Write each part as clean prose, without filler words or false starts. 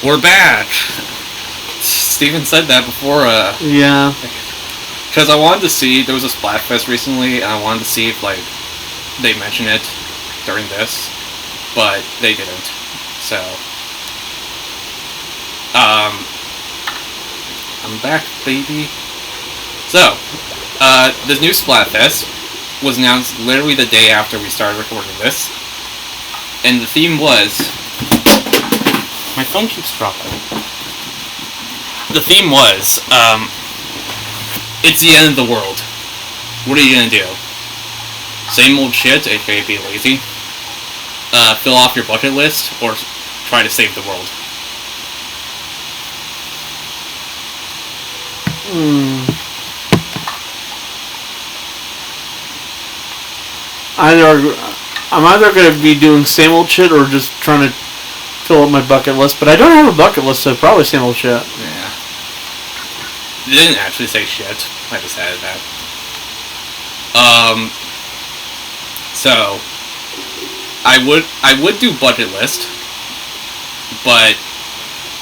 We're back. Steven said that before. Yeah. Because I wanted to see, there was a Splatfest recently, and I wanted to see if they mention it during this, but they didn't. So, I'm back, baby. So, the new Splatfest was announced literally the day after we started recording this, and the theme was... My phone keeps dropping. The theme was, it's the end of the world. What are you gonna do? Same old shit, aka be lazy. Fill off your bucket list, or try to save the world. I'm either going to be doing same old shit or just trying to fill up my bucket list, but I don't have a bucket list, so probably same old shit. Yeah. They didn't actually say shit. I just added that. So I would do bucket list, but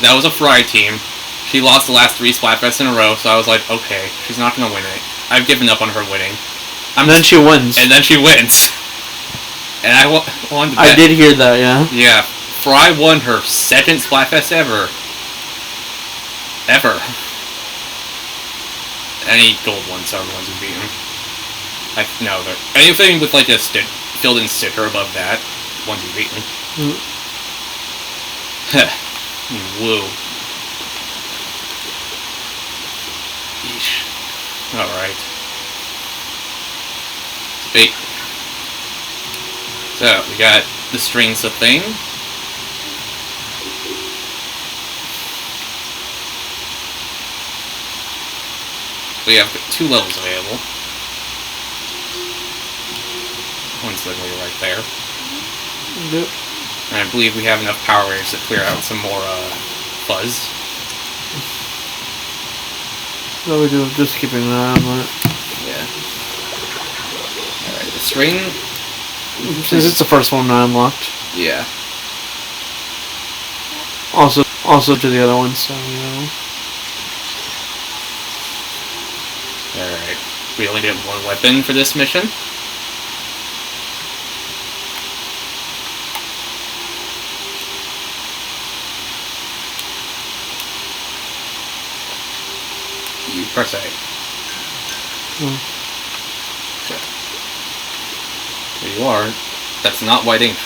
that was a Fry team. She lost the last 3 Splatfests in a row, so I was like, okay, she's not gonna win it. I've given up on her winning. And then she wins. And then she wins. And I wanted to bet. I did hear that, yeah. Yeah. Fry won her 2nd Splatfest ever. Ever. Any gold ones are the ones who beat him. No, anything with like a filled-in sticker above that, ones who beat him. Woo. Yeesh. Alright. Debate. So, we got the strings of thing. We have 2 levels available. One's literally right there. Yep. And I believe we have enough power waves to clear out some more fuzz. So we do just keeping an eye on that. Yeah. Alright, the string. Since it's the first one I unlocked. Yeah. Also to the other ones, so you know. Alright. We only get 1 weapon for this mission. You press A. Okay. There you are. That's not white ink.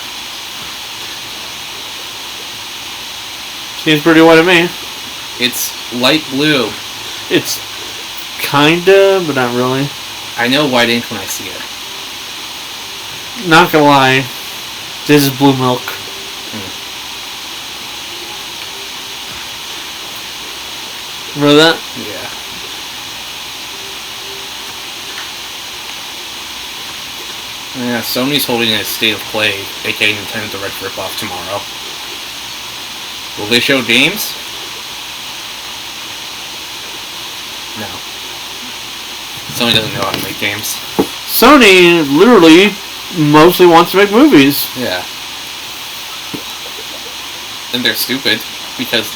Seems pretty white to me. It's light blue. It's kinda, but not really. I know white ink when I see it. Not gonna lie. This is blue milk. Remember that? Yeah. Yeah, Sony's holding a State of Play, aka Nintendo Direct rip-off tomorrow. Will they show games? No. Sony doesn't know how to make games. Sony literally mostly wants to make movies. Yeah. And they're stupid, because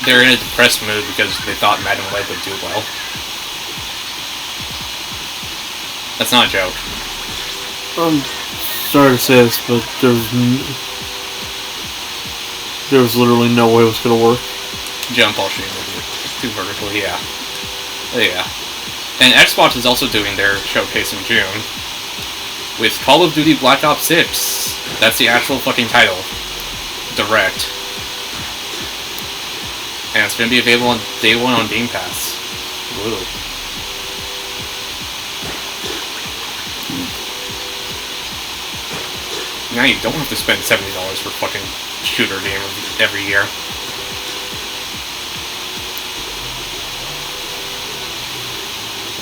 they're in a depressed mood because they thought Madden Web would do well. That's not a joke. I'm sorry to say this, but there was literally no way it was going to work. Jump all shooting with you. Too vertical, yeah. Yeah. And Xbox is also doing their showcase in June with Call of Duty Black Ops 6. That's the actual fucking title. Direct. And it's going to be available on day 1 on Game Pass. Woo. Now you don't have to spend $70 for a fucking shooter game every year.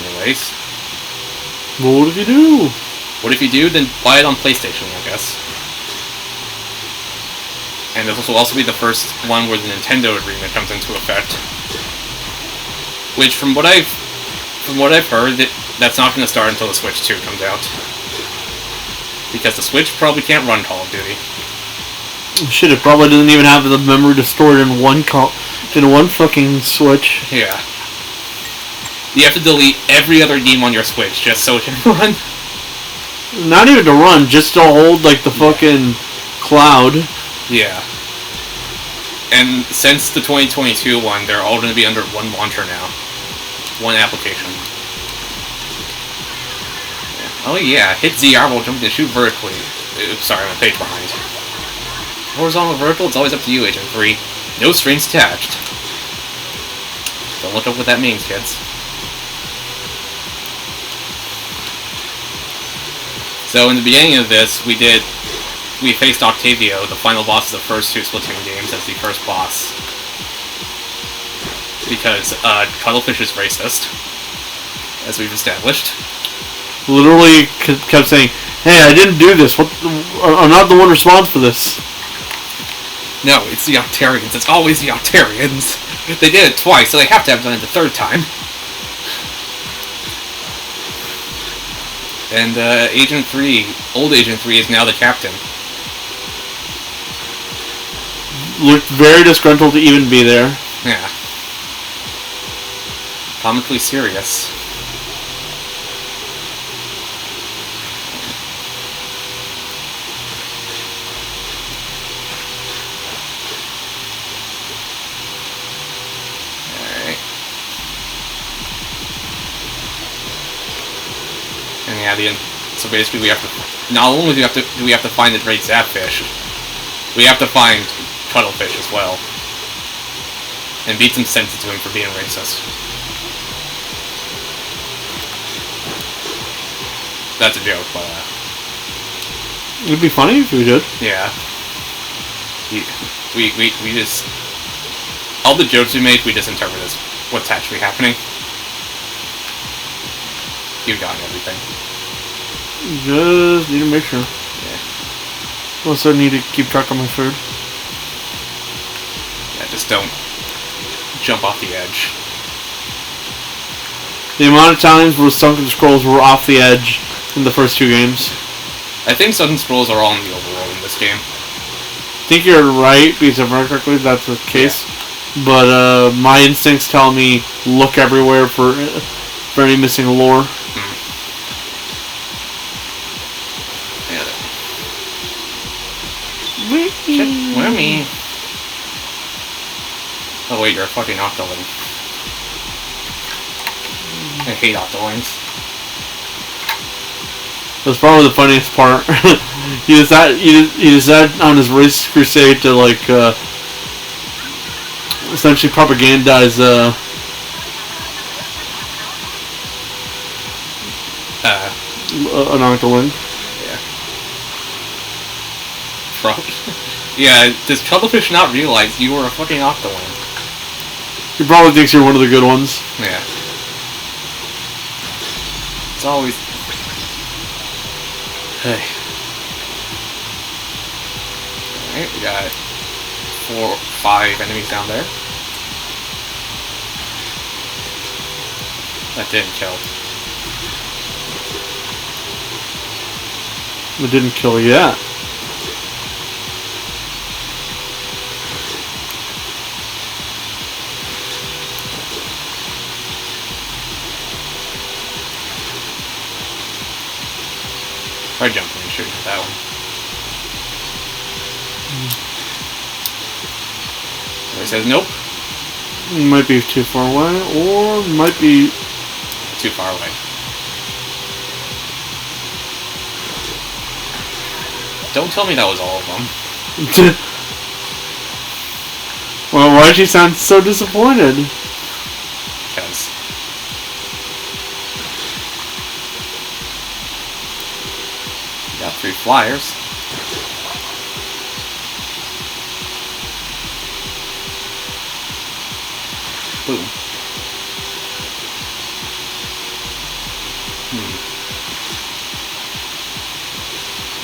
Anyways. Well, what if you do? What if you do, then buy it on PlayStation, I guess. And this will also be the first one where the Nintendo agreement comes into effect. Which, from what I've heard, that's not going to start until the Switch 2 comes out. Because the Switch probably can't run Call of Duty. Shit, it probably doesn't even have the memory to store it in one fucking Switch. Yeah. You have to delete every other game on your Switch just so it can run. Not even to run, just to hold like the fucking cloud. Yeah. And since the 2022 one, they're all going to be under one launcher now. One application. Yeah. Oh yeah, hit ZR while jumping to shoot vertically. Oops, sorry, I'm a page behind. Horizontal vertical, it's always up to you, Agent 3. No strings attached. Don't look up what that means, kids. So in the beginning of this, we faced Octavio, the final boss of the first two Splatoon games, as the first boss. Because, Cuttlefish is racist. As we've established. Literally kept saying, hey, I didn't do this. I'm not the one responsible for this. No, it's the Octarians. It's always the Octarians. They did it twice, so they have to have done it the third time. And, Agent 3, old Agent 3, is now the captain. Looked very disgruntled to even be there. Yeah. Comically serious. And yeah, so basically we have to, not only do we have to find the great Zapfish, we have to find Cuttlefish as well. And beat some sense into him for being racist. That's a joke, but it'd be funny if we did. Yeah. We just, all the jokes we make, we just interpret as what's actually happening. You've gotten everything. Just need to make sure. Yeah. Also need to keep track of my food. Yeah, just don't jump off the edge. The amount of times where Sunken Scrolls were off the edge in the first two games. I think Sunken Scrolls are all in the overworld in this game. I think you're right, because if I remember correctly, that's the case. Yeah. But my instincts tell me look everywhere for any missing lore. Shit, what do you mean? Oh wait, you're a fucking Octoling. I hate Octolings. That's probably the funniest part. he decided on his race crusade to like essentially propagandize an Octoling. Yeah, does Cuttlefish not realize you were a fucking Octoling? He probably thinks you're one of the good ones. Yeah. It's always... Hey. Alright, we got 5 enemies down there. That didn't kill. It didn't kill yet. Try jumping and shooting at that one. He says nope. Might be too far away, or might be too far away. Don't tell me that was all of them. Well, why'd you sound so disappointed? Because got 3 flyers. Boom.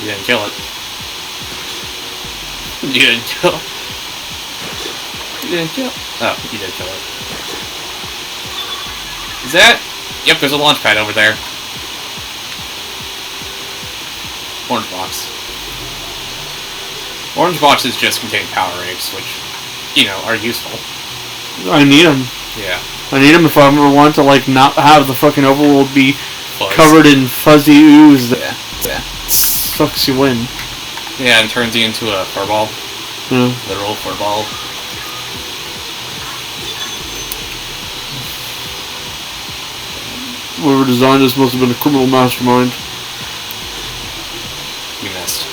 You didn't kill it. You didn't kill it. You didn't kill it. Oh, you did kill it. Is that? Yep, there's a launch pad over there. Orange box. Orange boxes just contain power eggs, which, you know, are useful. I need them. Yeah. I need them if I ever want to, like, not have the fucking overworld be Fuzz. covered in fuzzy ooze that Yeah. sucks you in. Yeah, and turns you into a furball. Yeah. Literal furball. Whoever designed this must have been a criminal mastermind. You missed.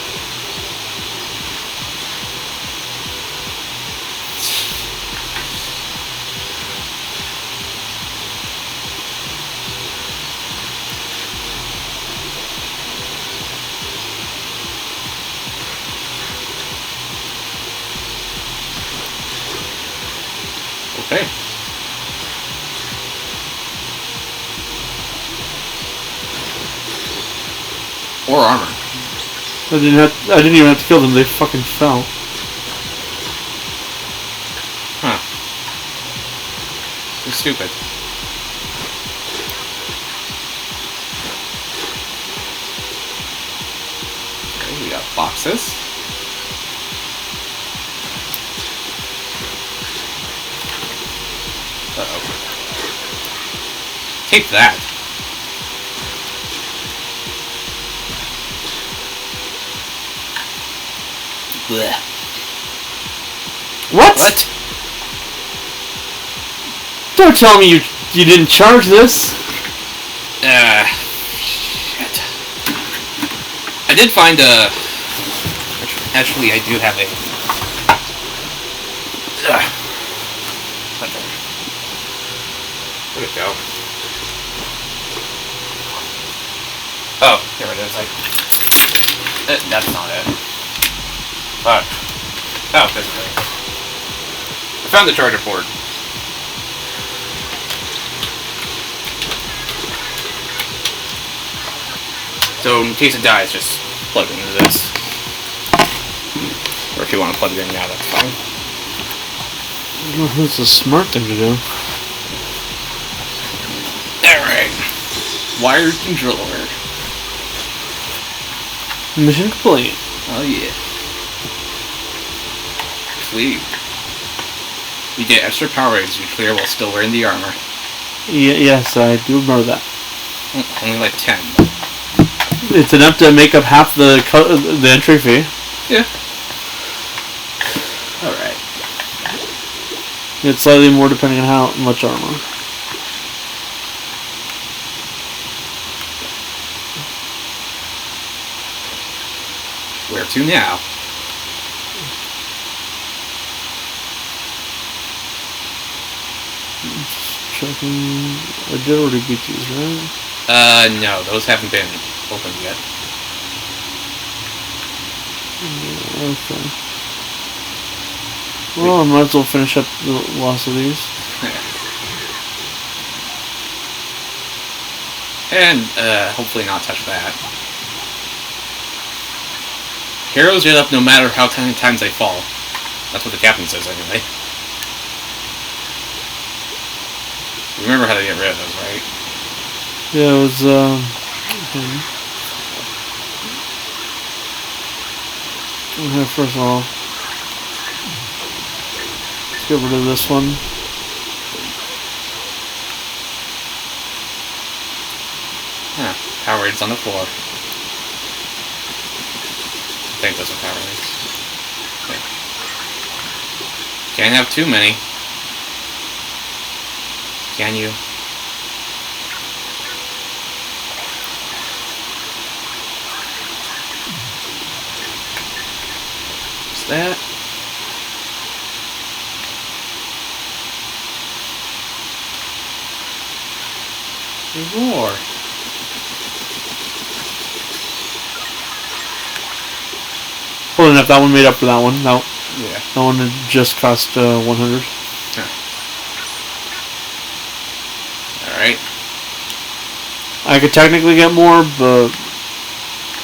Okay. Or armor. I didn't even have to kill them, they fucking fell. Huh. You're stupid. Okay, we got boxes. Uh-oh. Take that. Blech. What? Don't tell me you didn't charge this. Shit. I did find a... Actually, I do have a... Where'd it go? Oh, here it is. That's not it. Fuck. Oh, this is it. I found the charger port. So, in case it dies, just plug it into this. Or if you want to plug it in now, that's fine. That's a smart thing to do. Alright. Wired controller. Mission complete. Oh yeah. Sweet. You get extra power as you clear while still wearing the armor. Yes, I do remember that. Only like 10. It's enough to make up half the entry fee. Yeah. Alright. It's slightly more depending on how much armor. Where to now? Just checking. I did already beat these, right? No, those haven't been opened yet. Okay. Well, I might as well finish up the last of these. And, hopefully not touch that. Heroes get up no matter how many times they fall. That's what the captain says anyway. You remember how to get rid of those, right? Yeah, it was, okay, first of all, let's get rid of this one. Huh. Powerades on the floor. I think those are Powerades. Okay. Can't have too many. Can you? What's that? There's more. Well, enough. That one made up for that one. No, Yeah. that one had just cost 100. Alright. I could technically get more, but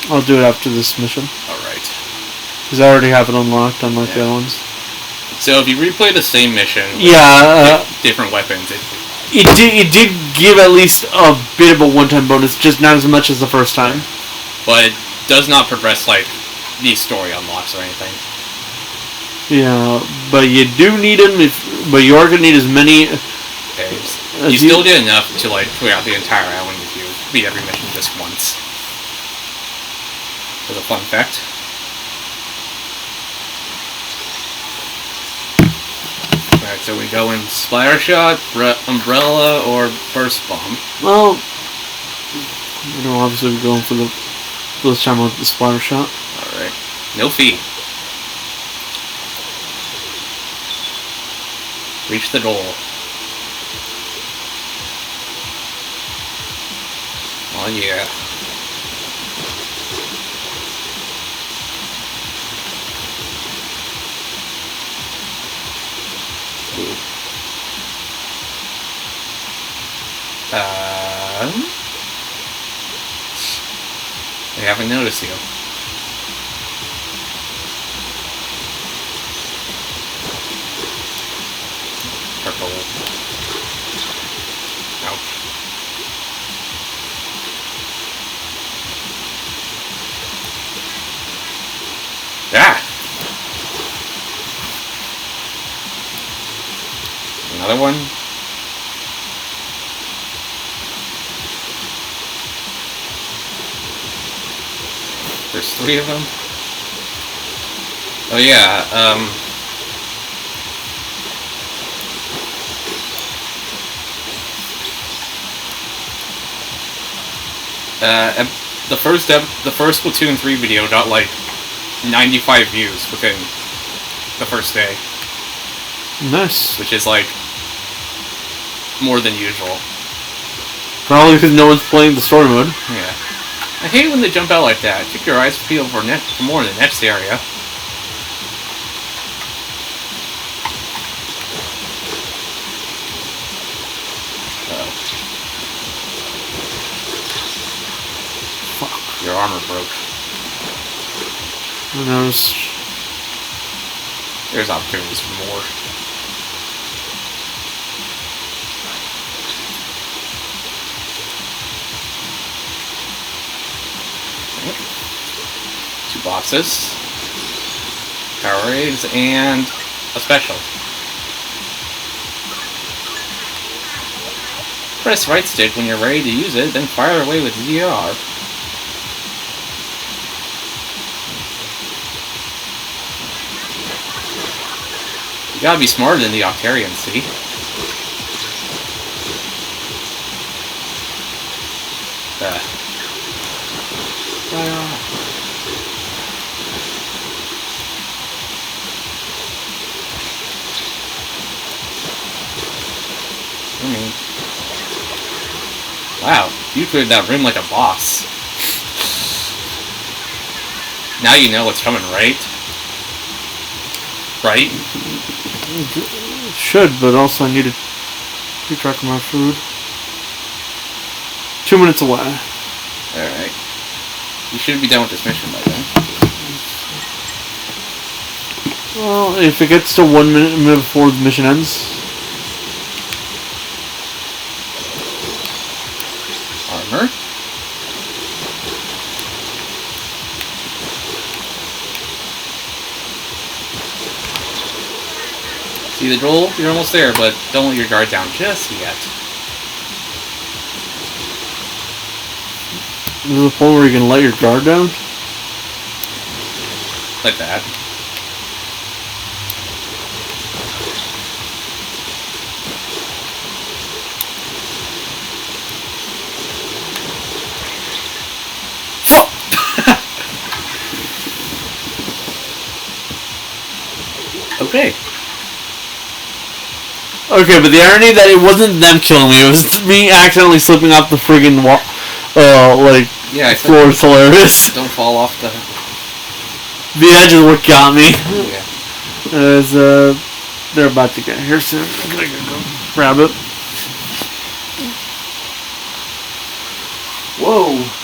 I'll do it after this mission. Alright. Because I already have it unlocked, unlike the other ones. So if you replay the same mission Yeah, with different weapons, it did give at least a bit of a one-time bonus, just not as much as the first time. but it does not progress like the story unlocks or anything. Yeah, but you do need them. But you are gonna need as many. Okay. You still get enough to like clear out the entire island if you beat every mission just once. As a fun fact. Alright, so we go in Splatter Shot, Umbrella, or Burst Bomb. Well, you know, obviously we're going for this time with the Splatter Shot. Alright. No fee. Reach the goal. Oh yeah. I haven't noticed you. Purple. Ouch. Ah! Another one? There's 3 of them? Oh yeah, the first Splatoon 3 video got like 95 views within the first day. Nice. Which is like more than usual. Probably because no one's playing the story mode. Yeah. I hate when they jump out like that. Keep your eyes peeled for more in the next area. Fuck. Your armor broke. Who knows? There's opportunities for more. Boxes, Powerades, and a special. Press right stick when you're ready to use it, then fire away with ZR. You gotta be smarter than the Octarians, see? Wow, you cleared that room like a boss. Now you know what's coming, right? Right? Should, but also I need to keep track of my food. 2 minutes away. Alright. You should be done with this mission by then. Well, if it gets to 1 minute before the mission ends. Armor. See the goal? You're almost there, but don't let your guard down just yet. There's a point where you can let your guard down? Like that. Okay. Okay, but the irony that it wasn't them killing me, it was me accidentally slipping off the friggin' wall, yeah, floor is hilarious. Don't fall off the... The edge is what got me. Yeah. As, they're about to get here soon. I'm gonna go grab it. Whoa.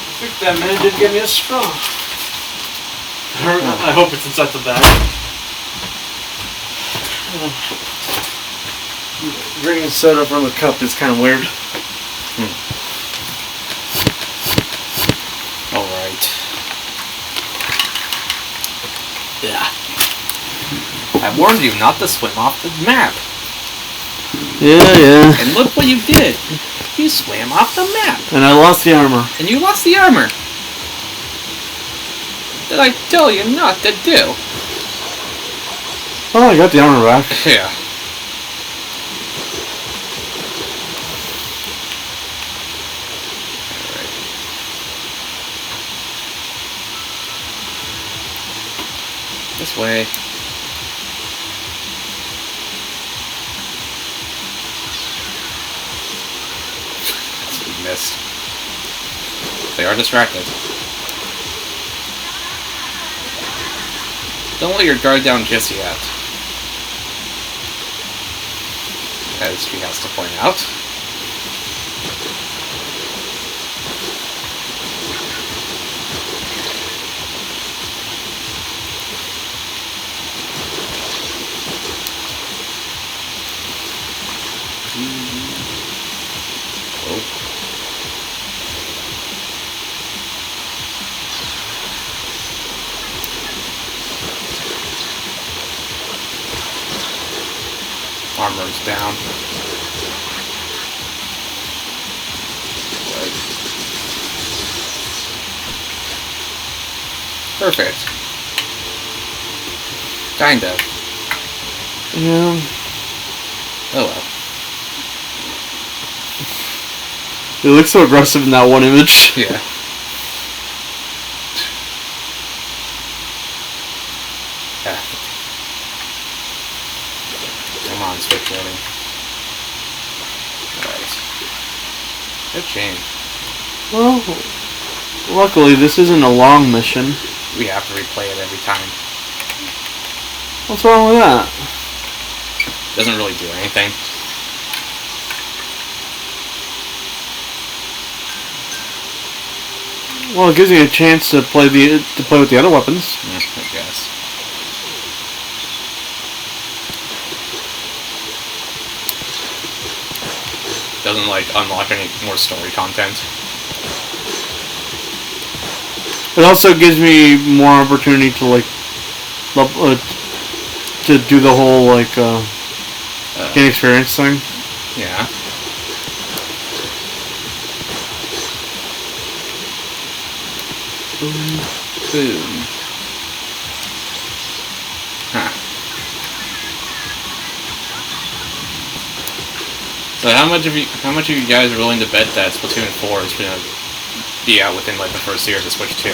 I think that man did give me a straw. I hope it's inside the bag. Drinking soda from a cup is kind of weird. Alright. Yeah. I warned you not to swim off the map. Yeah. And look what you did. You swam off the map. And I lost the armor. And you lost the armor. Did I tell you not to do? Oh, I got the armor back. Yeah. Alright. This way. Missed. They are distracted. Don't let your guard down just yet. As she has to point out. Armor's down. Right. Perfect. Kinda. Yeah. Oh well. It looks so aggressive in that one image. Yeah. Come on, switch loading. Alright. Good change. Well, luckily this isn't a long mission. We have to replay it every time. What's wrong with that? Doesn't really do anything. Well, it gives you a chance to play with the other weapons. I guess. Doesn't like unlock any more story content. It also gives me more opportunity to like to do the whole like gain experience thing. Yeah. Boom. Huh. So how much of you guys are willing to bet that Splatoon 4 is gonna be out within like the first year to Switch 2?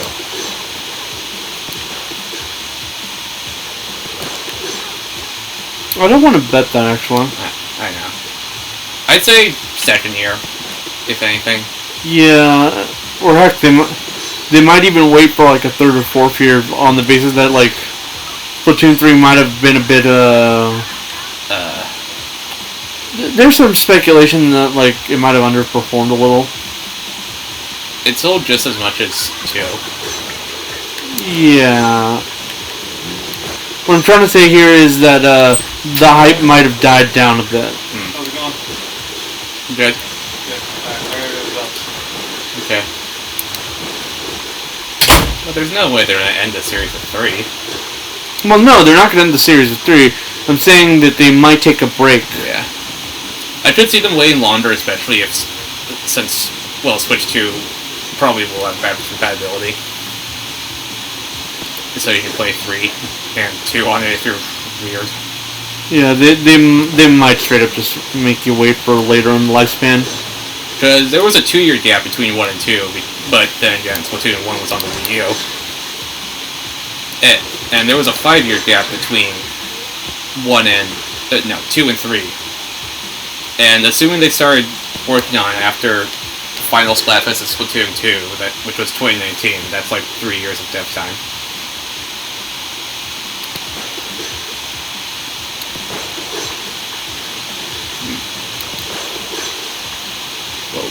I don't want to bet that actually. I know. I'd say second year, if anything. Yeah, or heck, they might even wait for like a third or fourth year on the basis that like Splatoon 3 might have been a bit there's some speculation that like it might have underperformed a little. It sold just as much as 2. Yeah. What I'm trying to say here is that the hype might have died down a bit. How's it going? Good. Good. Alright, where are the results? Okay. But there's no way they're gonna end the series with 3. Well, no, they're not going to end the series with 3. I'm saying that they might take a break. Yeah. I could see them waiting longer, especially since Switch 2 probably will have backwards compatibility. So you can play 3 and 2 on it if you're weird. Yeah, they might straight up just make you wait for later in the lifespan. Because there was a 2-year gap between 1 and 2, but then again, Splatoon 1 was on the Wii U. And there was a 5-year gap between 2 and 3. And assuming they started working on it after final Splatfest of Splatoon 2, which was 2019, that's like 3 years of dev time. Whoa.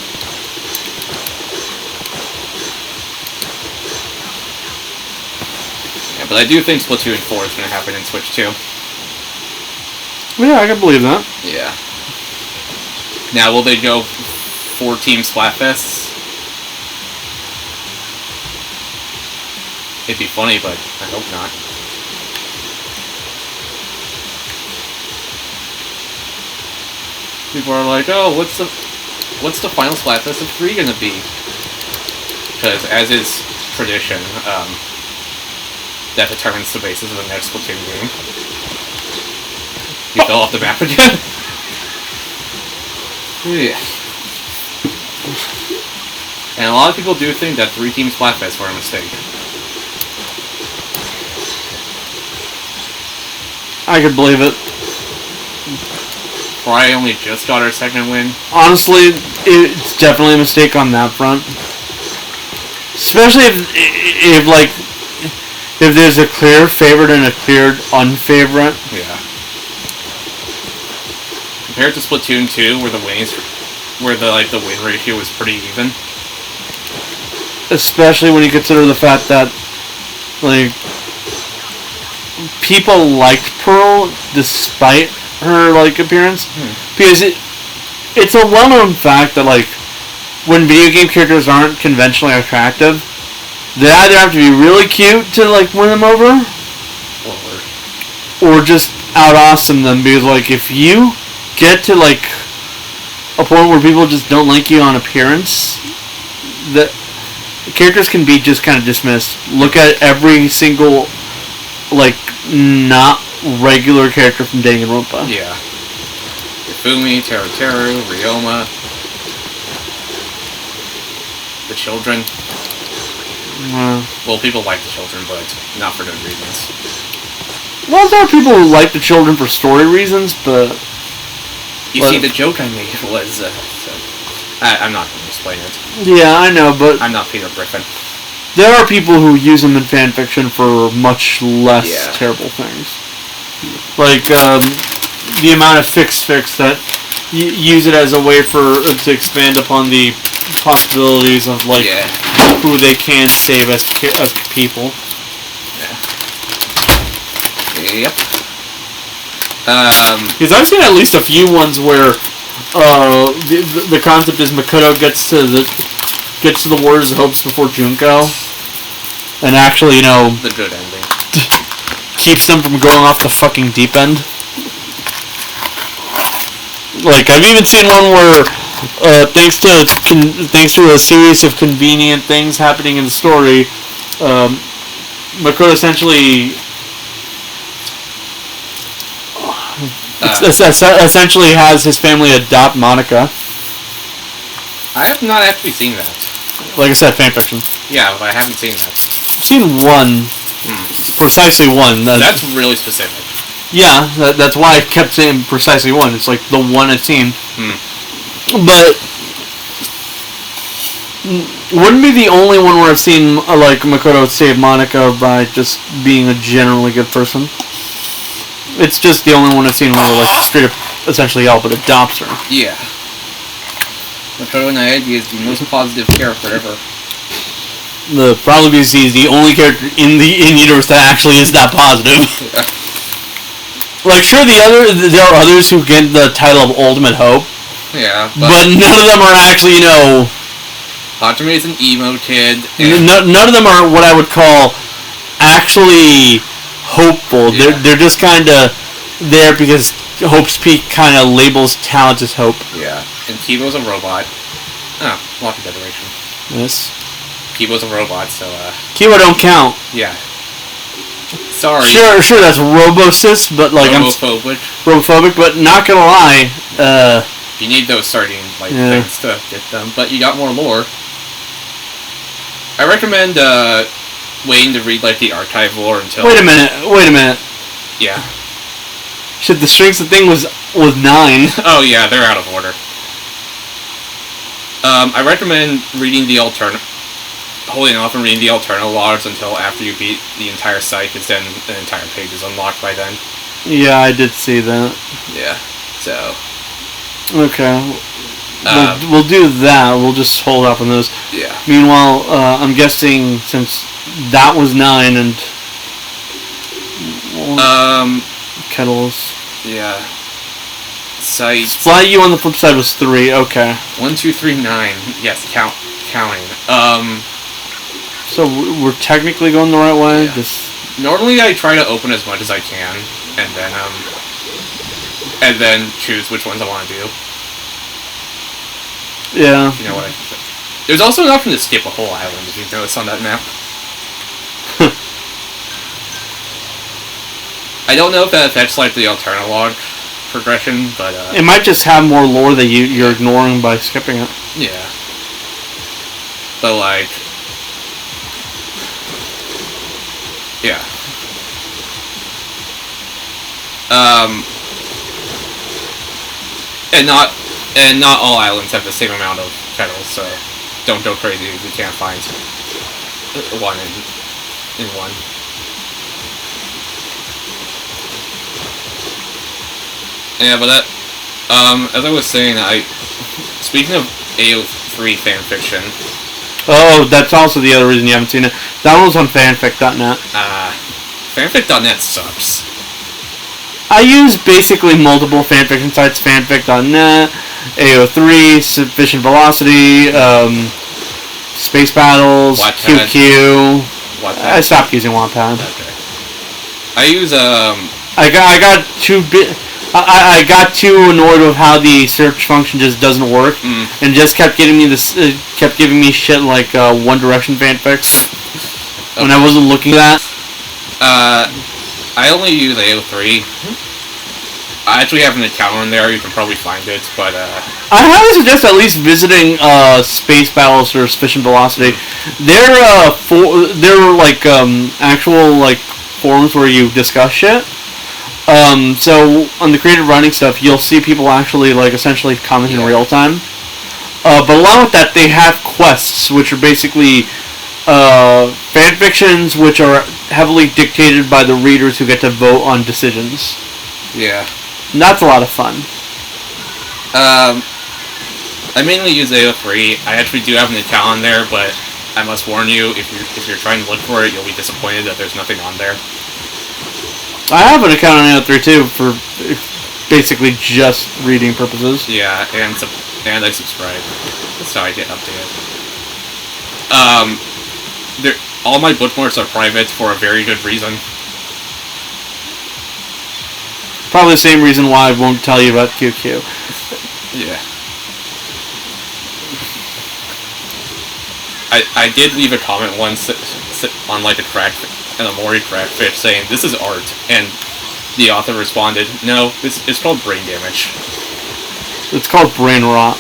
Yeah, but I do think Splatoon 4 is going to happen in Switch 2. Yeah, I can believe that. Yeah. Now, will they go 4-team Splatfests? It'd be funny, but I hope not. People are like, oh, what's the final Splatfest of 3 gonna be? Because, as is tradition, that determines the basis of the next Splatoon game. You fell off the map again? Yeah. And a lot of people do think that 3-team Splatfests were a mistake. I could believe it. Fry only just got her second win. Honestly, it's definitely a mistake on that front. Especially if there's a clear favorite and a clear unfavorite. Yeah. Compared to Splatoon 2, where the win ratio was pretty even. Especially when you consider the fact that people liked Pearl despite her appearance, because it's a well-known fact that when video game characters aren't conventionally attractive, they either have to be really cute to win them over, or just out awesome them. Because if you get to a point where people just don't like you on appearance, the characters can be just kind of dismissed. Look at every single not regular character from Danganronpa. Yeah. Ifumi, Teru, Ryoma, the children. Well, people like the children, but not for good reasons. Well, there are people who like the children for story reasons, but... You see, the joke I made was... I'm not going to explain it. Yeah, I know, but... I'm not Peter Griffin. There are people who use them in fanfiction for much less terrible things. The amount of fics that use it as a way to expand upon the possibilities of who they can save as people. Yeah. Yep. Because I've seen at least a few ones where the concept is Makoto gets to the Warriors of Hopes before Junko, and actually, the good ending keeps them from going off the fucking deep end. I've even seen one where, thanks to a series of convenient things happening in the story, Makoto essentially essentially has his family adopt Monica. I have not actually seen that. Like I said, fanfiction. Yeah, but I haven't seen that. I've seen one. Precisely one. That's really specific. Yeah, that's why I kept saying precisely one. It's the one I've seen. But wouldn't be the only one where I've seen Makoto save Monica by just being a generally good person. It's just the only one I've seen where straight up essentially Albert adopts her. Yeah. Makoto Naegi is the most positive character ever. Probably because he's the only character in the universe that actually is that positive. Yeah. Sure, there are others who get the title of Ultimate Hope. Yeah, but none of them are actually, Hachime's an emo kid. None of them are what I would call actually hopeful. Yeah. They're just kind of there because Hope's Peak kind of labels talent as hope. Yeah, and Kibo's a robot. Oh, lock of decoration. Yes. Kibo's a robot, so Kibo don't count. yeah. Sorry. Sure, that's robosis, but like Robophobic. but not gonna lie. You need those sardine things to get them, but you got more lore. I recommend waiting to read like the archive lore until. Wait a minute. Yeah. Shit, the strengths of the thing was 9. Oh yeah, they're out of order. I recommend reading the holding off and reading the alternate logs until after you beat the entire site, because then an entire page is unlocked by then. Yeah, I did see that. Yeah. So. Okay. We'll do that. We'll just hold off on those. Yeah. Meanwhile, I'm guessing since that was 9 and Kettles. Yeah. Sites. Fly You on the flip side was 3. Okay. 1, 2, 3, 9. Yes, counting. So we're technically going the right way. Yeah. Normally, I try to open as much as I can, and then choose which ones I want to do. Yeah. You know what I think. There's also an option to skip a whole island, if you notice on that map. I don't know if that affects like the alternate log progression, but it might just have more lore that you're ignoring by skipping it. Yeah. But like, yeah. And not all islands have the same amount of petals, so don't go crazy if you can't find one in one. Yeah, but that, as I was saying, speaking of AO3 fanfiction. Oh, that's also the other reason you haven't seen it. That one was on fanfic.net. Fanfic.net sucks. I use basically multiple fanfiction sites, fanfic.net, AO3, Sufficient Velocity, Space Battles, Wattpad. QQ. Wattpad. I stopped using Wattpad. Okay. I use I got too annoyed with how the search function just doesn't work, and just kept giving me shit like One Direction fanfics when I wasn't looking at that. I only use AO3. I actually have an account on there. You can probably find it, but I highly suggest at least visiting Space Battles or Sufficient Velocity. They're like actual like forums where you discuss shit. So on the creative writing stuff, you'll see people actually like essentially comment in real time. But along with that, they have quests, which are basically fanfictions, which are heavily dictated by the readers who get to vote on decisions. Yeah. And that's a lot of fun. I mainly use AO3. I actually do have an account on there, but I must warn you, if you're trying to look for it, you'll be disappointed that there's nothing on there. I have an account on AO3 too for basically just reading purposes. Yeah, and I subscribe. That's how I get updated. All my bookmarks are private for a very good reason. Probably the same reason why I won't tell you about QQ. Yeah. I did leave a comment once on like a Mori crackfish saying this is art, and the author responded, "No, it's called brain damage." It's called brain rot.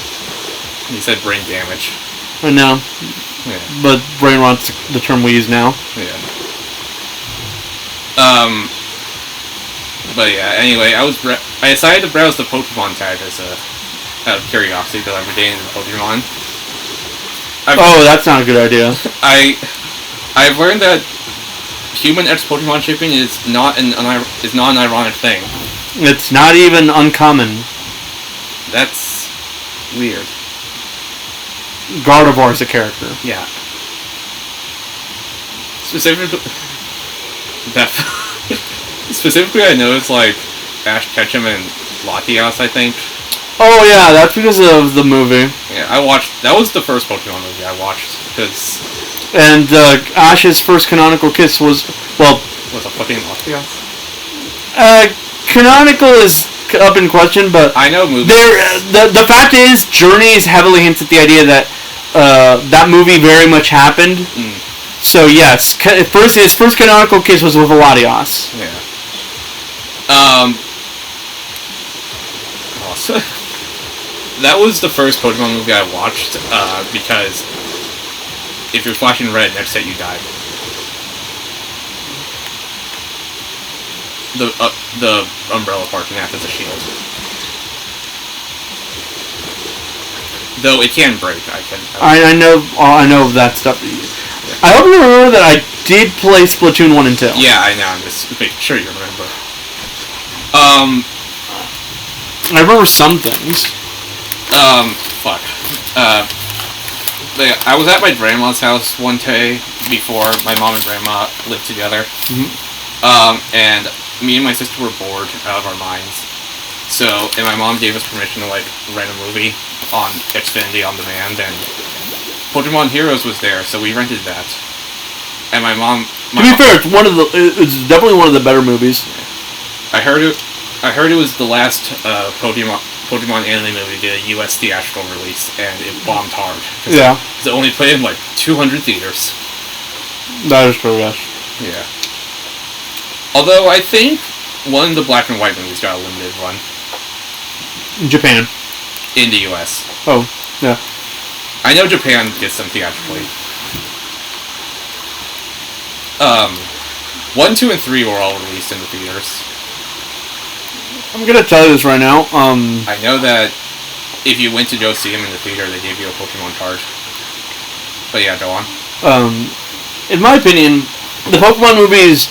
He said brain damage. I know. Yeah. But brain rot's the term we use now. Yeah. But yeah. Anyway, I decided to browse the Pokemon tag out of curiosity because I'm reading the Pokemon. That's not a good idea. I've learned that human X Pokemon shipping is not an ironic thing. It's not even uncommon. That's weird. Gardevoir is a character. Yeah. Specifically, I noticed like Ash Ketchum and Latias, I think. Oh yeah, that's because of the movie. Yeah. I watched. That was the first Pokemon movie I watched because. And Ash's first canonical kiss was Was a fucking Latias? Canonical is up in question, but I know movies. The fact is, Journeys heavily hints at the idea that that movie very much happened. Mm. So yes, his first canonical kiss was with a Latias. Yeah. Also, that was the first Pokemon movie I watched because if you're flashing red, next hit you die. The umbrella part can act as a shield. Though it can break, I know that stuff. I hope you remember that I did play Splatoon 1 and 2. Yeah, I know. I'm just making sure you remember. I remember some things. Fuck. I was at my grandma's house one day before my mom and grandma lived together. Mm-hmm. And me and my sister were bored out of our minds. So, and my mom gave us permission to, like, rent a movie on Xfinity On Demand, and Pokemon Heroes was there, so we rented that. And my mom... To be fair, it's definitely one of the better movies. I heard it was the last Pokemon anime movie to get a US theatrical release, and it bombed hard. Yeah. It only played in, like, 200 theaters. That is true, yes. Yeah. Although, I think one of the black and white movies got a limited run. Japan. In the US. Oh, yeah. I know Japan gets them theatrically. 1, 2, and 3 were all released in the theaters. I'm gonna tell you this right now. I know that if you went to go see them in the theater, they gave you a Pokemon card. But yeah, go on. In my opinion, the Pokemon movies,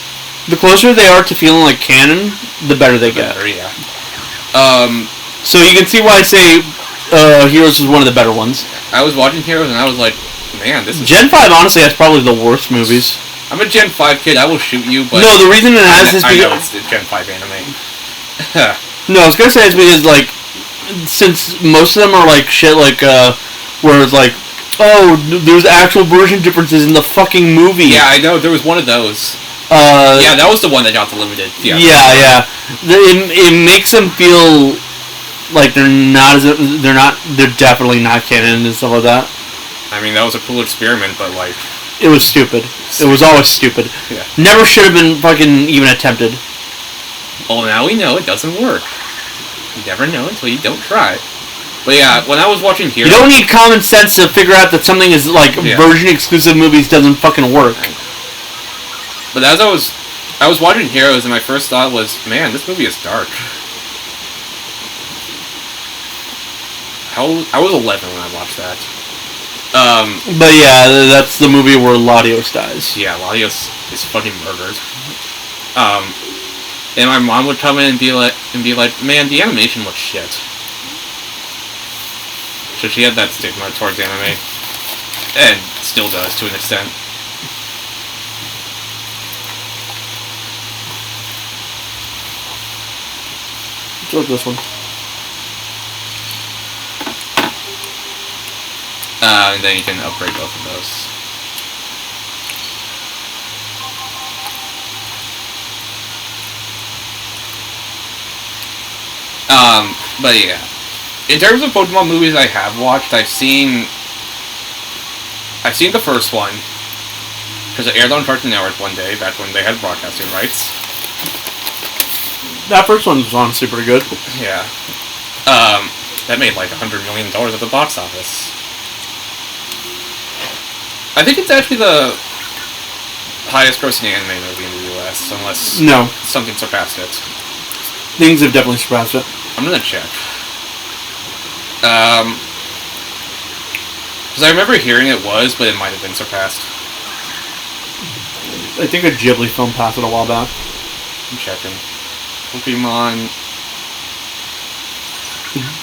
the closer they are to feeling like canon, the better they get. Yeah. So you can see why I say Heroes is one of the better ones. I was watching Heroes and I was like, man, this is... Gen 5 honestly has probably the worst movies. I'm a Gen 5 kid, I will shoot you, but... No, the reason it has is because... I know because... it's Gen 5 anime. No, I was gonna say it's because, like, since most of them are, like, shit, like, where it's like, oh, there's actual version differences in the fucking movie. Yeah, I know, there was one of those. Yeah, that was the one that got the limited. Yeah. It makes them feel like they're definitely not canon and stuff like that. I mean, that was a cool experiment, but, like... It was stupid. It was always stupid. Yeah. Never should have been fucking even attempted. Well, now we know it doesn't work. You never know until you don't try. But yeah, when I was watching Heroes... You don't need common sense to figure out that something is, like, version-exclusive movies doesn't fucking work. But as I was watching Heroes, and my first thought was, man, this movie is dark. I was 11 when I watched that. But yeah, that's the movie where Latios dies. Yeah, Latios is fucking murdered. And my mom would come in and be like, man, the animation looks shit. So she had that stigma towards anime. And still does, to an extent. Let's look at this one. And then you can upgrade both of those. But yeah. In terms of Pokemon movies I have watched, I've seen the first one. Because it aired on Cartoon Network one day, back when they had broadcasting rights. That first one was honestly pretty good. Yeah. That made like $100 million at the box office. I think it's actually the highest grossing anime movie in the US, unless something surpassed it. Things have definitely surpassed it. I'm gonna check. Because I remember hearing it was, but it might have been surpassed. I think a Ghibli film passed it a while back. I'm checking. Pokemon...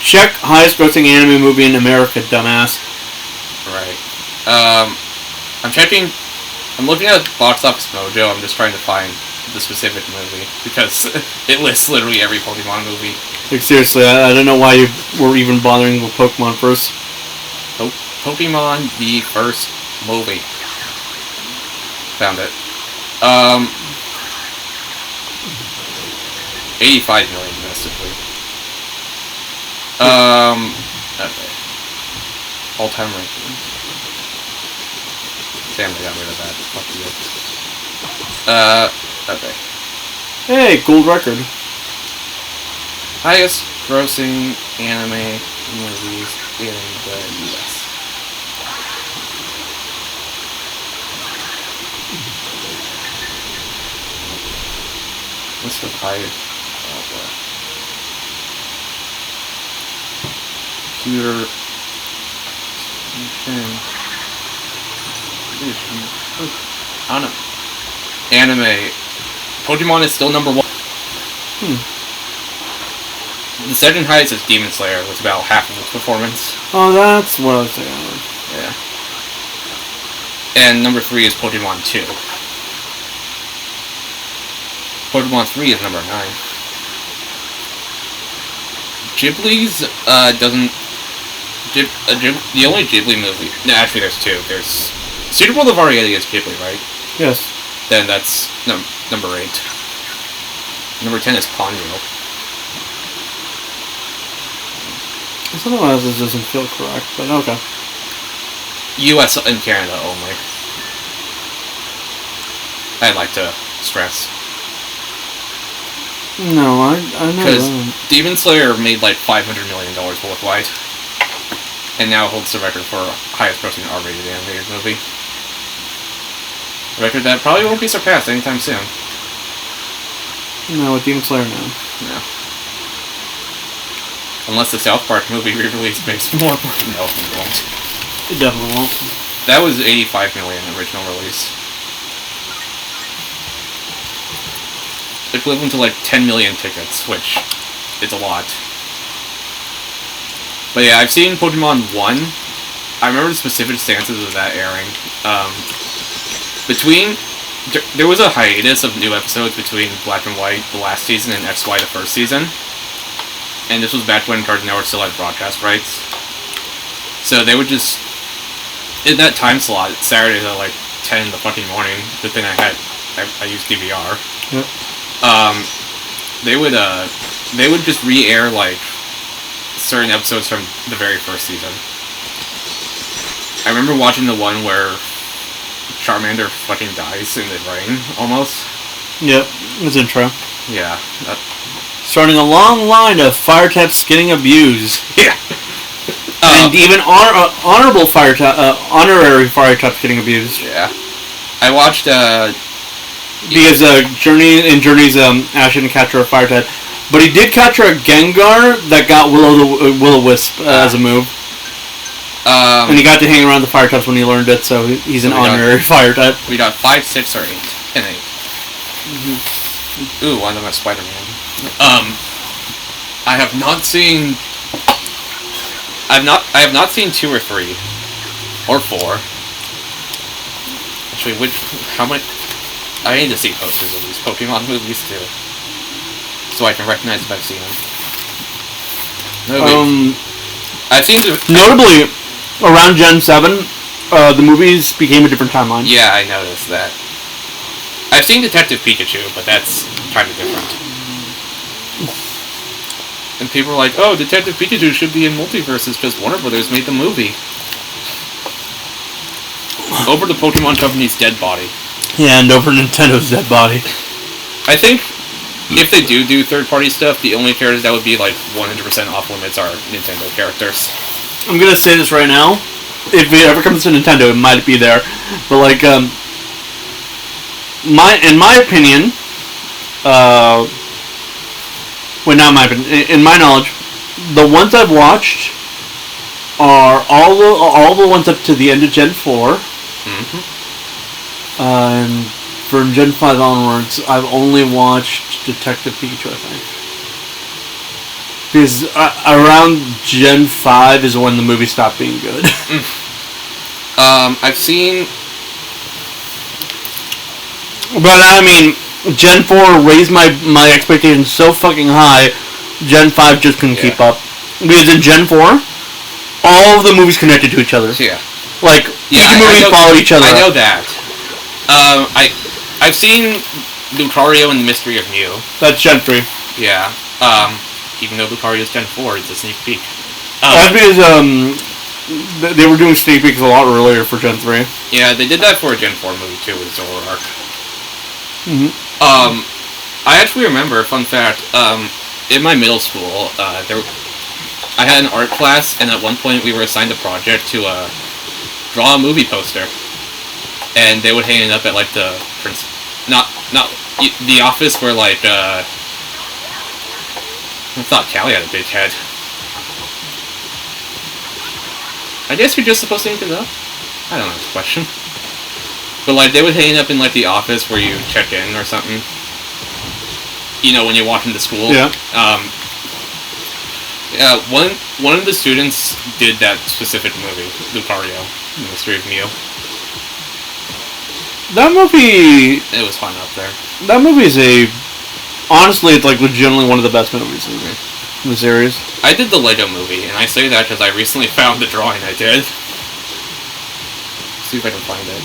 Check highest grossing anime movie in America, dumbass. Right. I'm checking... I'm looking at Box Office Mojo, I'm just trying to find the specific movie, because it lists literally every Pokemon movie. Like, seriously, I don't know why you were even bothering with Pokemon first. Pokemon the first movie. Found it. 85 million domestically. Okay. All-time rankings. Damn, they got rid of that. Fuck you. Okay. Hey, gold record. Highest grossing anime movies in the US. What's the highest? Computer. I don't know. Anime. Pokemon is still number 1. The second highest is Demon Slayer, with about half of its performance. Oh, that's what I was thinking. Yeah. And number 3 is Pokemon 2. Pokemon 3 is number 9. Ghibli's doesn't. The only Ghibli movie. No, actually, there's 2. There's Secret World of Ariete is Ghibli, right? Yes. Then that's number 8. Number 10 is Ponyo. Sometimes this doesn't feel correct, but okay. US and Canada only. I'd like to stress. No, I know Because that. Demon Slayer made like $500 million worldwide. And now holds the record for highest grossing R-rated animated movie. A record that probably won't be surpassed anytime soon. No, with Demon Slayer now. No. Unless the South Park movie re-release makes more money. No, it won't. It definitely won't. That was 85 million original release. Equivalent to like 10 million tickets, which is a lot. But yeah, I've seen Pokemon 1. I remember the specific stances of that airing. There was a hiatus of new episodes between Black and White, the last season, and XY, the first season. And this was back when Cartoon Network still had broadcast rights. So they would just... In that time slot, Saturdays at like 10 in the fucking morning, the thing I used DVR. Yep. They would just re-air like certain episodes from the very first season. I remember watching the one where Charmander fucking dies in the rain, almost. Yep, his intro. Yeah. Starting a long line of fire types getting abused. Yeah. And even honorary fire types getting abused. Yeah. I watched, because Journey's Ash didn't capture a fire type. But he did capture a Gengar that got Will-O-Wisp as a move. And he got to hang around the fire types when he learned it, so he's an honorary fire type. We got 5, 6, or 8. And 8. Ooh, one of them is Spider-Man. I have not seen 2 or 3. Or 4. Actually, how many... I need to see posters of these Pokemon movies, too. So I can recognize if I've seen them. I've seen... Notably, around Gen 7, the movies became a different timeline. Yeah, I noticed that. I've seen Detective Pikachu, but that's kind of different. And people are like, oh, Detective Pikachu should be in multiverses because Warner Brothers made the movie. Over the Pokemon Company's dead body. Yeah, and over Nintendo's dead body. I think if they do third-party stuff, the only characters that would be like 100% off limits are Nintendo characters. I'm gonna say this right now. If it ever comes to Nintendo, it might be there. But like, in my opinion, in my knowledge, the ones I've watched are all the ones up to the end of Gen 4. Mm-hmm. And from Gen 5 onwards, I've only watched Detective Pikachu, I think. Because around Gen 5 is when the movie stopped being good. I've seen... But I mean, Gen 4 raised my expectations so fucking high, Gen 5 just couldn't keep up. Because in Gen 4, all of the movies connected to each other. Yeah. Like, Yeah, each movie followed each other. I know that. I've seen Lucario and the Mystery of Mew. That's Gen 3. Yeah. Even though Lucario is Gen 4, it's a sneak peek. That's because, they were doing sneak peeks a lot earlier for Gen 3. Yeah, they did that for a Gen 4 movie too with Zoroark. Mm-hmm. I actually remember, fun fact, in my middle school, I had an art class, and at one point we were assigned a project to draw a movie poster. And they would hang it up at like the the office where like I thought Callie had a big head. I guess you're just supposed to need to know. I don't know this question. But like they would hang it up in like the office where you check in or something. You know, when you walk into school. Yeah. Yeah, one of the students did that specific movie, Lucario, The Mystery of Mew. That movie... It was fun up there. That movie is honestly, it's like legitimately one of the best movies in the series. I did the Lego movie, and I say that because I recently found the drawing I did. See if I can find it.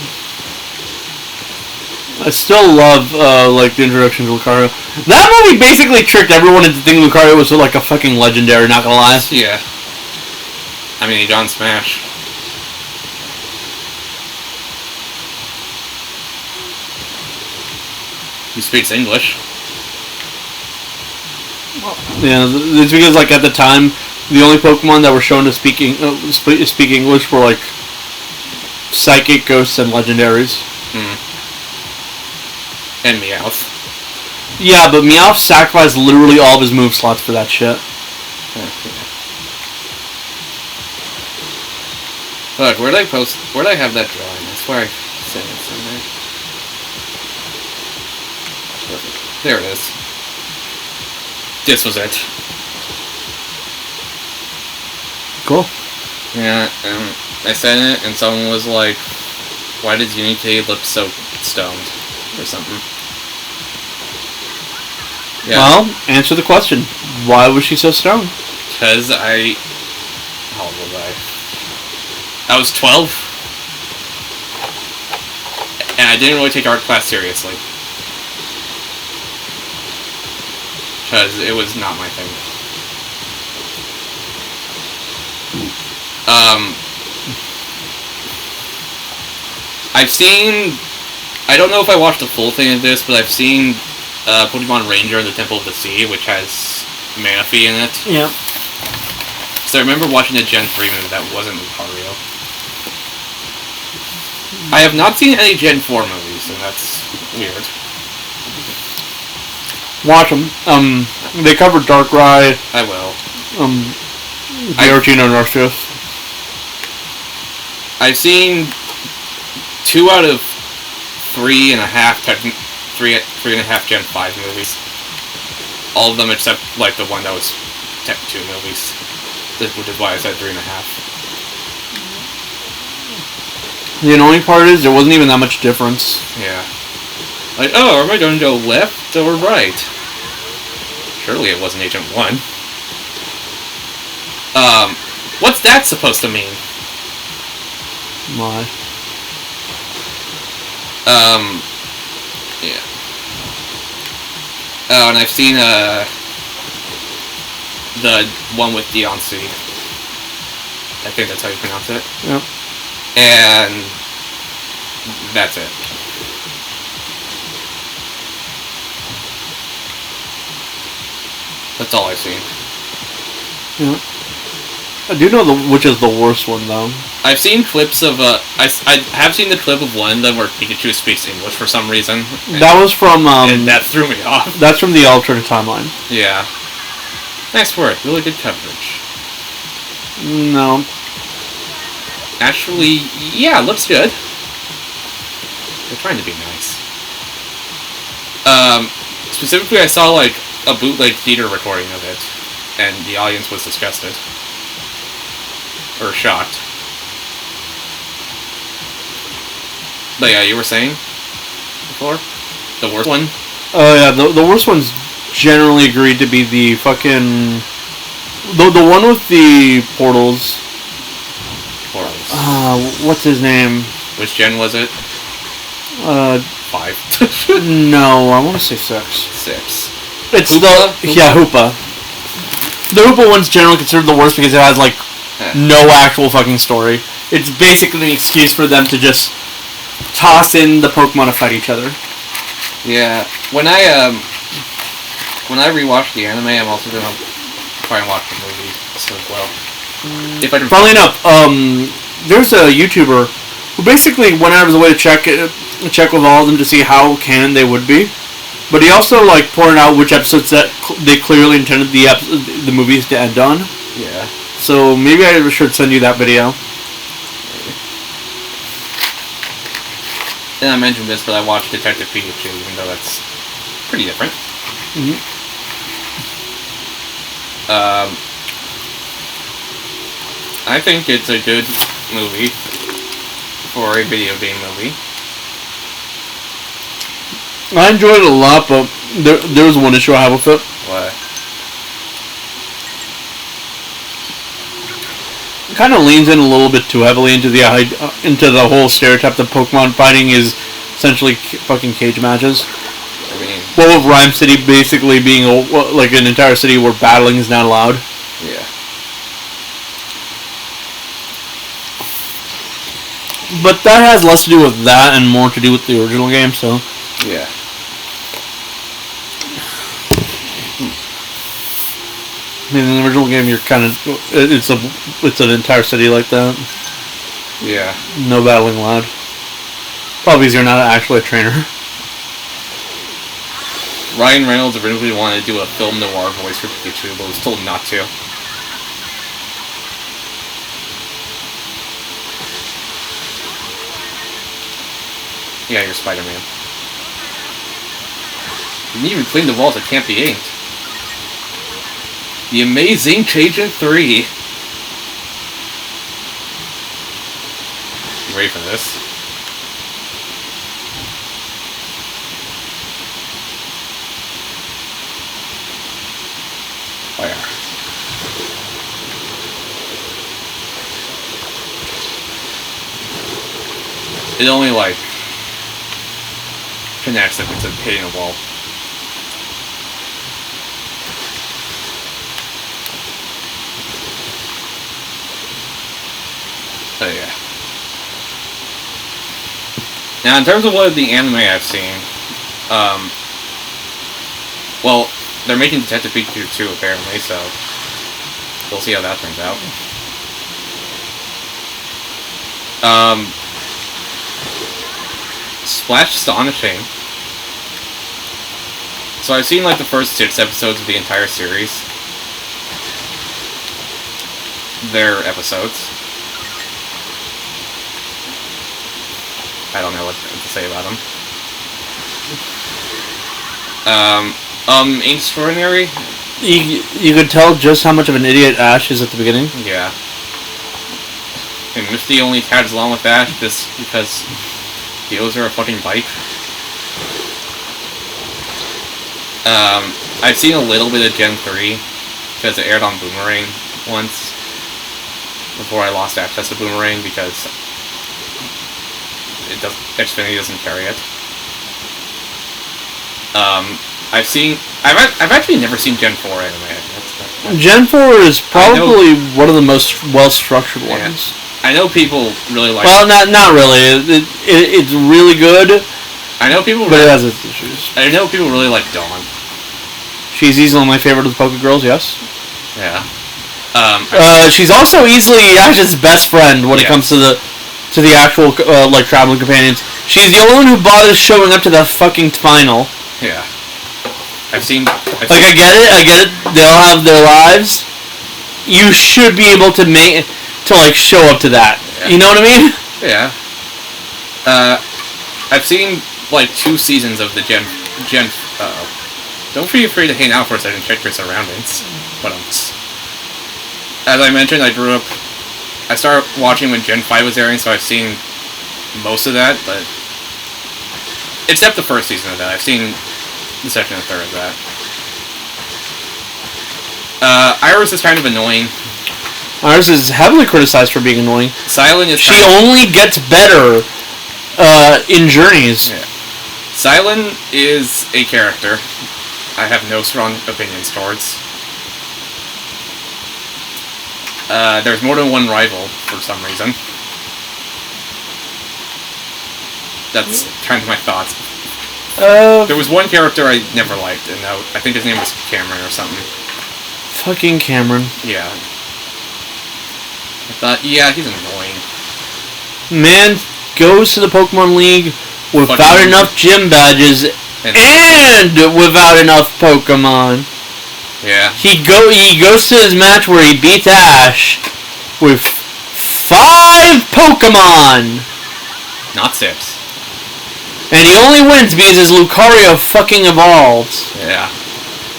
I still love, like, the introduction to Lucario. That movie basically tricked everyone into thinking Lucario was like a fucking legendary, not gonna lie. Yeah. I mean, he got Smash. He speaks English. Yeah, it's because, like, at the time, the only Pokemon that were shown to speak English were, like, Psychic, Ghosts, and Legendaries. And Meowth. Yeah, but Meowth sacrificed literally all of his move slots for that shit. Look, where'd I have that drawing? I swear I sent it somewhere. There it is. This was it. Cool. Yeah, I sent it, and someone was like, "Why does Unity look so stoned?" or something. Yeah. Well, answer the question. Why was she so stoned? Because how old was I was 12, and I didn't really take art class seriously. Because it was not my thing. I've seen... I don't know if I watched the full thing of this, but I've seen Pokemon Ranger in the Temple of the Sea, which has Manaphy in it. Yeah. So I remember watching a Gen 3 movie that wasn't Lucario. I have not seen any Gen 4 movies, and that's weird. Watch them. They covered Darkrai. I will. Giratina and Arceus. I've seen 2 out of 3.5 Gen 5 movies. All of them except like the one that was Tech 2 movies, which is why I said 3.5. The annoying part is there wasn't even that much difference. Yeah. Like, oh, am I going to go left or right? Surely it wasn't Agent 1. What's that supposed to mean? Why? Yeah. Oh, and I've seen, the one with Deontay. I think that's how you pronounce it. Yep. And that's it. That's all I've seen. Yeah. I do know which is the worst one, though. I've seen clips of, I have seen the clip of one of them where Pikachu speaks English for some reason. That was from, and that threw me off. That's from the alternate timeline. Yeah. Nice work. Really good coverage. No. Actually, yeah, looks good. They're trying to be nice. Specifically, I saw, like, a bootleg theater recording of it, and the audience was disgusted. Or shocked. But yeah, you were saying before? The worst one? Oh yeah, the worst one's generally agreed to be the fucking... The one with the portals What's his name? Which gen was it? 5. No, I want to say 6. 6. It's Hoopa? Hoopa. The Hoopa one's generally considered the worst because it has like no actual fucking story. It's basically an excuse for them to just toss in the Pokemon to fight each other. Yeah. When I rewatch the anime, I'm also gonna try and watch the movie as well. If I can. Funnily enough, there's a YouTuber who basically went out of his way to check with all of them to see how canon they would be. But he also like pointed out which episodes that they clearly intended the movies to end on. Yeah. So maybe I should send you that video. And I mentioned this, but I watched Detective Pikachu, even though that's pretty different. Mm-hmm. I think it's a good movie for a video game movie. I enjoyed it a lot, but there was one issue I have with it. What? It kind of leans in a little bit too heavily into the whole stereotype that Pokemon fighting is essentially fucking cage matches. I mean, well, with Rhyme City basically being like an entire city where battling is not allowed. Yeah. But that has less to do with that and more to do with the original game, so. Yeah. I mean, in the original game, you're kind of it's an entire city like that. Yeah. No battling allowed. Probably because you're not actually a trainer. Ryan Reynolds originally wanted to do a film noir voice for Pikachu, but was told not to. Yeah, you're Spider-Man. You didn't even clean the walls, it can't be inked. The amazINK Agent 3. You ready for this? Fire. It only, like, connects if it's hitting a wall. Oh, yeah. Now, in terms of what the anime I've seen, well, they're making Detective Pikachu 2, apparently, so we'll see how that turns out. Splash Astonishing. So I've seen, like, the first 6 episodes of the entire series. They're episodes. I don't know what to say about them. Extraordinary? You could tell just how much of an idiot Ash is at the beginning. Yeah. And Misty only tags along with Ash just because he owes her a fucking bike. I've seen a little bit of Gen 3 because it aired on Boomerang once before I lost access to Boomerang because Xfinity doesn't carry it. I've actually never seen Gen 4 anime. Gen 4 is probably one of the most well-structured ones. I know people really like. Well, not really. It's really good. I know people, but it has its issues. I know people really like Dawn. She's easily my favorite of the Poké Girls. Yes. Yeah. She's also easily Ash's best friend when it comes to the actual like traveling companions. She's the only one who bothers showing up to the fucking final. Yeah. I get it. They'll have their lives. You should be able to like show up to that. Yeah. You know what I mean? Yeah. I've seen like 2 seasons of the Gen. Don't be afraid to hang out for a second. Check your surroundings. But as I mentioned, I started watching when Gen 5 was airing, so I've seen most of that, but except the first season of that. I've seen the second and third of that. Iris is kind of annoying. Ours is heavily criticized for being annoying. Silent is... She only gets better in Journeys. Yeah. Silent is a character I have no strong opinions towards. There's more than one rival for some reason. That's kind of my thoughts. There was one character I never liked, and I think his name was Cameron or something. Fucking Cameron. Yeah. I thought, yeah, he's annoying. Man goes to the Pokemon League without enough gym badges and without enough Pokemon. Yeah. He goes to his match where he beats Ash with 5 Pokemon. Not 6. And he only wins because his Lucario fucking evolves. Yeah.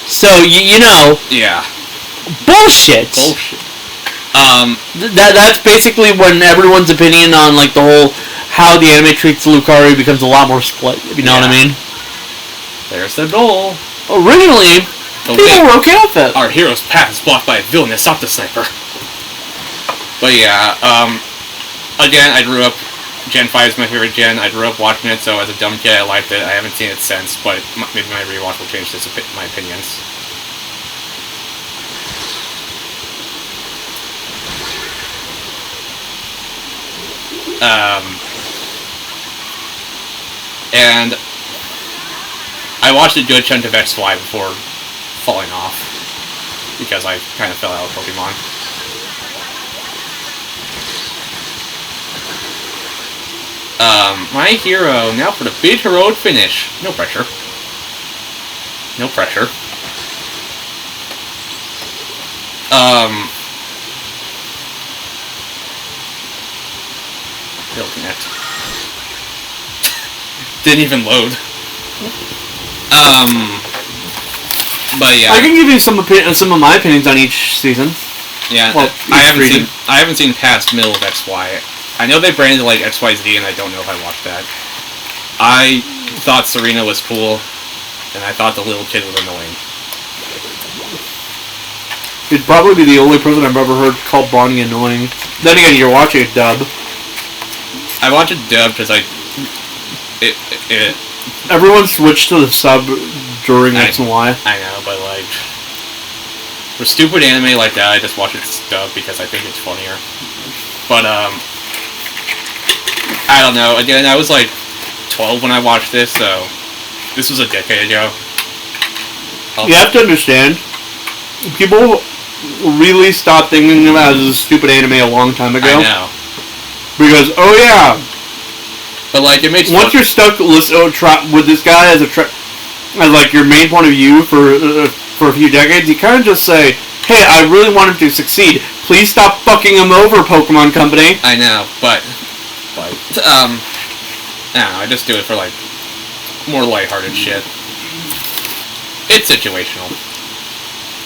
So, you know... Yeah. Bullshit! Bullshit. That's basically when everyone's opinion on, like, the whole... how the anime treats Lucario becomes a lot more split, if you know what I mean. There's the goal. Originally, people were okay with it. Our hero's path is blocked by a villainous Octo Sniper. But yeah, again, I grew up... Gen 5 is my favorite gen. I grew up watching it, so as a dumb kid, I liked it. I haven't seen it since, but maybe my rewatch will change my opinions. And I watched a good chunk of XY before falling off, because I kind of fell out of Pokemon. My hero, now for the big heroic finish. No pressure. No pressure. It'll connect. Didn't even load. But yeah. I can give you some of my opinions on each season. Yeah, well, I haven't seen past middle of XY. I know they branded like XYZ, and I don't know if I watched that. I thought Serena was cool, and I thought the little kid was annoying. You'd probably be the only person I've ever heard call Bonnie annoying. Then again, you're watching a dub. I watch it dub because Everyone switched to the sub during X and Y. I know, but like for stupid anime like that, I just watch it dub because I think it's funnier. But I don't know. Again, I was like 12 when I watched this, so this was a decade ago. You have to understand, people really stopped thinking about it as a stupid anime a long time ago. I know. Because, oh yeah. But like, it makes once you're stuck with this guy as like your main point of view for a few decades, you kind of just say, hey, I really want him to succeed. Please stop fucking him over, Pokemon Company. I know, but I don't know, I just do it for like more lighthearted shit. It's situational.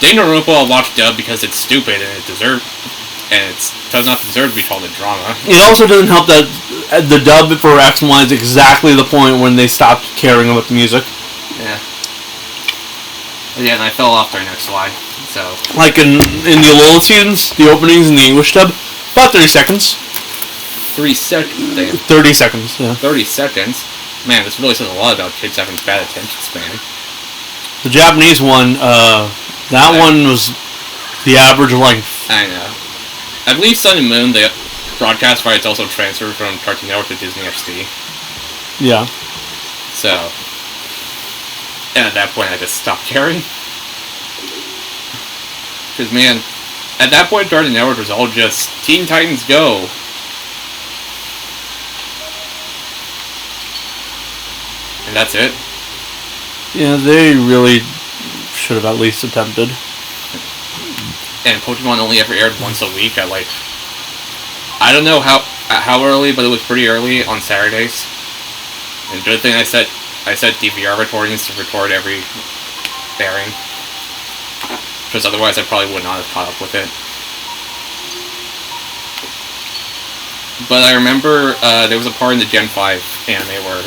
Danganronpa I'll watch dub because it's stupid and it does not deserve to be called a drama. It also doesn't help that the dub for X and Y is exactly the point when they stopped caring about the music. Yeah. Again, I fell off during XY, so... Like in the Alola seasons, the openings in the English dub, about 30 seconds. 3 seconds? Damn. 30 seconds, yeah. 30 seconds? Man, this really says a lot about kids having bad attention span. The Japanese one, that one was the average length. I know. I believe Sun and Moon, the broadcast rights also transferred from Cartoon Network to Disney XD. Yeah. So, and at that point I just stopped caring. Because man, at that point Cartoon Network was all just Teen Titans Go. And that's it. Yeah, they really should have at least attempted. And Pokemon only ever aired once a week at like, I don't know how early, but it was pretty early on Saturdays. And good thing I set DVR recordings to record every airing, because otherwise I probably would not have caught up with it. But I remember there was a part in the Gen 5 anime where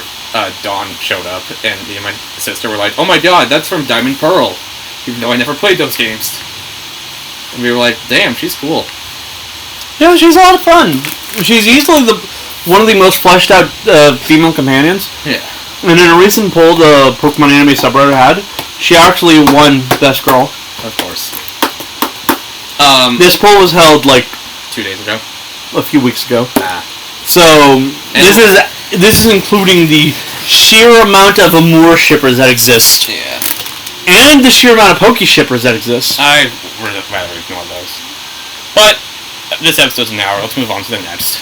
Dawn showed up, and me and my sister were like, "Oh my god, that's from Diamond Pearl," even though I never played those games. And we were like, "Damn, she's cool." Yeah, she's a lot of fun. She's easily one of the most fleshed out female companions. Yeah. And in a recent poll the Pokemon Anime subreddit had, she actually won Best Girl. Of course. This poll was held like 2 days ago. A few weeks ago. Ah. So this is including the sheer amount of Amur shippers that exist. Yeah. And the sheer amount of Poke shippers that exist. I would rather ignore those. But this episode's an hour. Let's move on to the next.